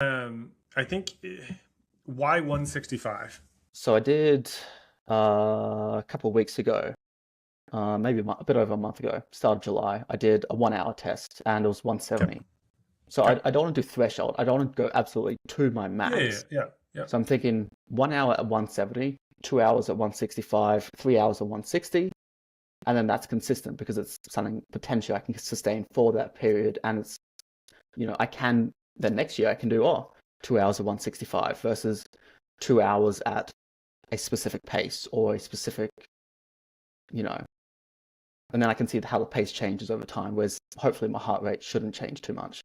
I think why 165? So I did a couple of weeks ago, maybe a bit over a month ago, start of July. I did a 1 hour test and it was Okay. 170. So Okay. I don't want to do threshold. I don't want to go absolutely to my Yeah, yeah, max. yeah, yeah. So I'm thinking 1 hour at 170, 2 hours at 165, 3 hours at 160, and then that's consistent because it's something potentially I can sustain for that period. And it's, I can, then next year I can do, 2 hours at 165 versus 2 hours at a specific pace or a specific, you know, and then I can see how the pace changes over time, whereas hopefully my heart rate shouldn't change too much.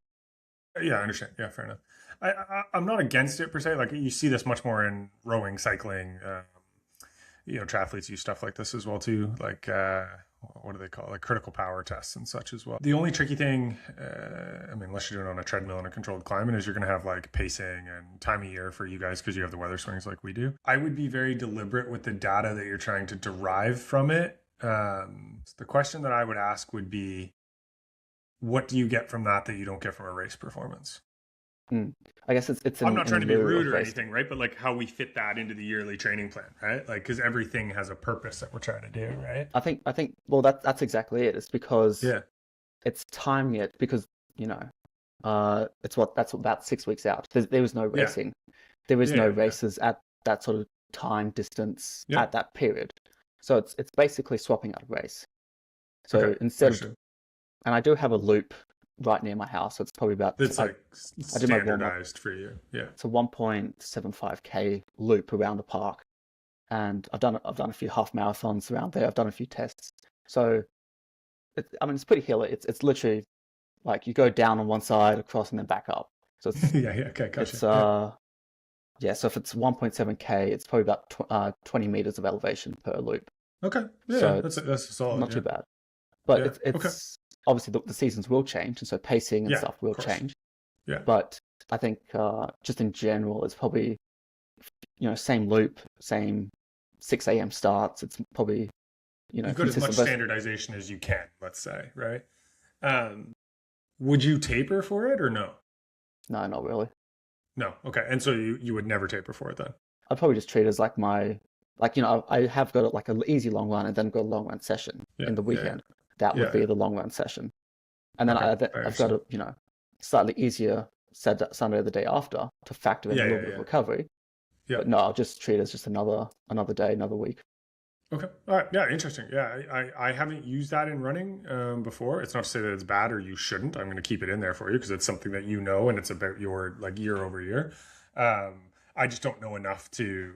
Yeah, I understand. Yeah, fair enough. I'm not against it per se. Like you see this much more in rowing, cycling. Triathletes use stuff like this as well too. Like what do they call it? Like critical power tests and such as well. The only tricky thing, I mean, unless you're doing it on a treadmill in a controlled climate, is you're going to have like pacing and time of year for you guys because you have the weather swings like we do. I would be very deliberate with the data that you're trying to derive from it. The question that I would ask would be, what do you get from that that you don't get from a race performance? Mm. I guess it's I'm in not trying to be lieu rude of or race. anything, right? But like how we fit that into the yearly training plan, right? Like because everything has a purpose that we're trying to do, right? I think well that's exactly it. It's because Yeah, it's timing it because, that's about 6 weeks out. There was no yeah, racing. There is yeah, no yeah, yeah, races at that sort of time distance yeah. at that period. So it's basically swapping out a race. Okay, So instead of, understood. and I do have a loop right near my house. So it's probably about, That's like I do my warm up. standardized for you. Yeah. It's a 1.75K loop around the park, and I've done a few half marathons around there. I've done a few tests. So I mean, it's pretty hilly. It's literally like you go down on one side, across, and then back up. So Yeah, yeah. Okay, gotcha. it's Yeah. yeah. So if it's 1.7K, it's probably about 20 meters of elevation per loop. Okay. Yeah, yeah. So That's it's solid. not Yeah. too bad. But Yeah. Okay. it's obviously the seasons will change, and so pacing and Yeah, stuff of will course. change. Yeah. But I think just in general, it's probably, same loop, same 6 a.m. starts. It's probably, You've got as much consistent. But standardization as you can, let's say, right? Um, would you taper for it or no? no, not really. No. Okay. And so you would never taper for it then? I'd probably just treat it as like I have got like an easy long run and then got a long run session Yeah. in the Yeah. Yeah. weekend. That would Yeah. be Yeah. the long run session. And then Okay. I I've got understand. a, slightly easier Sunday the day after to factor in a Yeah. little Yeah. bit of Yeah. recovery. Yeah. But no, I'll just treat it as just another day, another week. Okay. All right. Yeah. Interesting. Yeah. I haven't used that in running before. It's not to say that it's bad or you shouldn't. I'm going to keep it in there for you because it's something that you know and it's about your like year over year. I just don't know enough to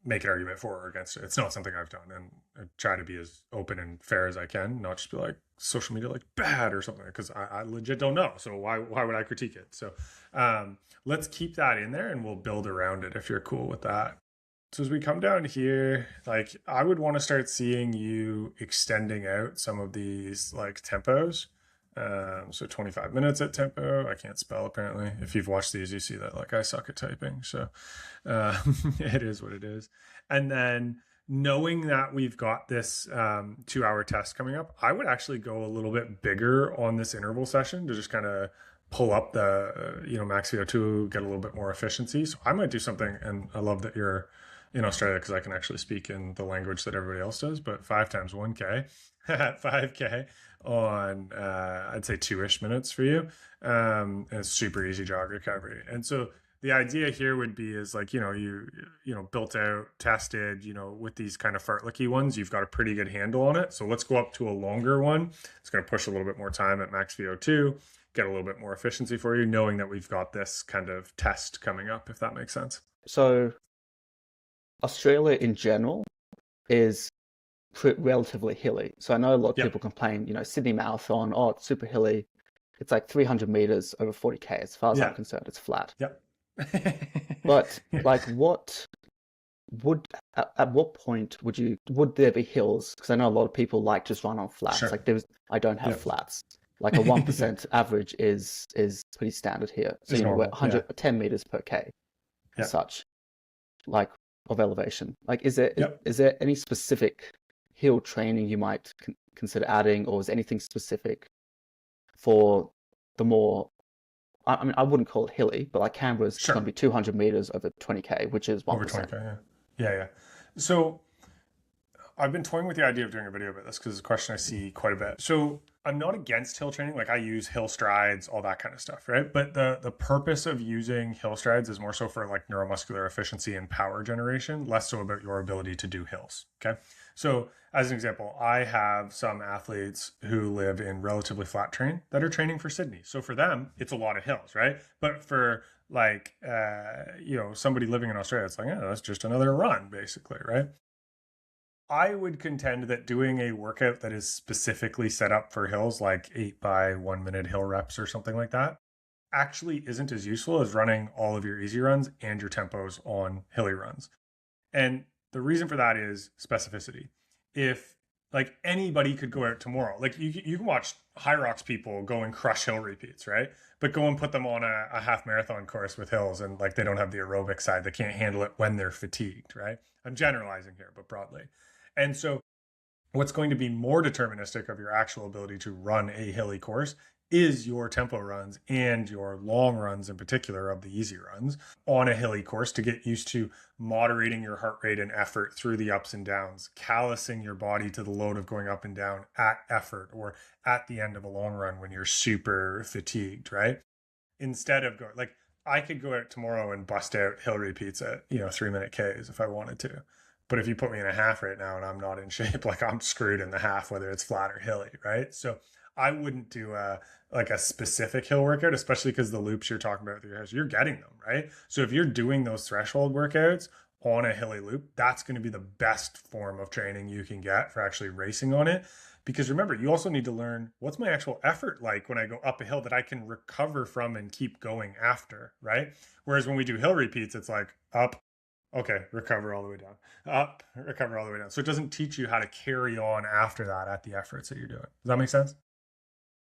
make an argument for or against it. It's not something I've done, and I try to be as open and fair as I can, not just be like social media like bad or something because I legit don't know. So why would I critique it? So let's keep that in there and we'll build around it if you're cool with that. So as we come down here, like I would want to start seeing you extending out some of these like tempos. So 25 minutes at tempo. I can't spell apparently. If you've watched these, you see that like I suck at typing. So it is what it is. And then knowing that we've got this 2 hour test coming up, I would actually go a little bit bigger on this interval session to just kind of pull up the max VO2, get a little bit more efficiency. So I might do something, and I love that you're in Australia because I can actually speak in the language that everybody else does. But 5 times 1K at 5K on I'd say 2-ish minutes for you, and it's super easy jog recovery. And so the idea here would be is like you built out, tested, with these kind of fartlicky ones, you've got a pretty good handle on it. So let's go up to a longer one. It's going to push a little bit more time at max VO2, get a little bit more efficiency for you, knowing that we've got this kind of test coming up, if that makes sense. So Australia in general is relatively hilly. So I know a lot of Yeah. people complain, Sydney Marathon, oh, it's super hilly. It's like 300 meters over 40K. As far as I'm Yeah. concerned, it's flat. Yep. But Yeah. like, would at what point would there be hills? Because I know a lot of people like just run on flats. Sure. Like I don't have Yep. flats. Like a 1% average is pretty standard here. So Is we're normal. Yeah. 110 meters per K as Yeah. such, like of elevation. Like is there Yep. is there any specific hill training you might consider adding, or is anything specific for the more I mean, I wouldn't call it hilly, but like Canberra's going to Sure. be 200 meters over 20K, which is Over 1%. 20K, yeah. Yeah, yeah. So I've been toying with the idea of doing a video about this because it's a question I see quite a bit. So I'm not against hill training. Like I use hill strides, all that kind of stuff, right? But the purpose of using hill strides is more so for like neuromuscular efficiency and power generation, less so about your ability to do hills. Okay. So as an example, I have some athletes who live in relatively flat terrain that are training for Sydney. So for them, it's a lot of hills, right? But for like somebody living in Australia, it's like, yeah, that's just another run, basically, right? I would contend that doing a workout that is specifically set up for hills, like 8 by 1 minute hill reps or something like that, actually isn't as useful as running all of your easy runs and your tempos on hilly runs. And the reason for that is specificity. If like anybody could go out tomorrow, like you can watch high rocks people go and crush hill repeats, right? But go and put them on a half marathon course with hills and like they don't have the aerobic side, they can't handle it when they're fatigued, right? I'm generalizing here, but broadly. And so what's going to be more deterministic of your actual ability to run a hilly course is your tempo runs and your long runs in particular of the easy runs on a hilly course to get used to moderating your heart rate and effort through the ups and downs, callousing your body to the load of going up and down at effort or at the end of a long run when you're super fatigued, right? Instead of going like I could go out tomorrow and bust out hill repeats at 3 minute Ks if I wanted to. But if you put me in a half right now and I'm not in shape, like I'm screwed in the half, whether it's flat or hilly, right? So I wouldn't do a specific hill workout, especially because the loops you're talking about with your house, you're getting them, right? So if you're doing those threshold workouts on a hilly loop, that's going to be the best form of training you can get for actually racing on it. Because remember, you also need to learn what's my actual effort like when I go up a hill that I can recover from and keep going after, right? Whereas when we do hill repeats, it's like up, okay, recover all the way down, up, recover all the way down. So it doesn't teach you how to carry on after that at the efforts that you're doing. Does that make sense?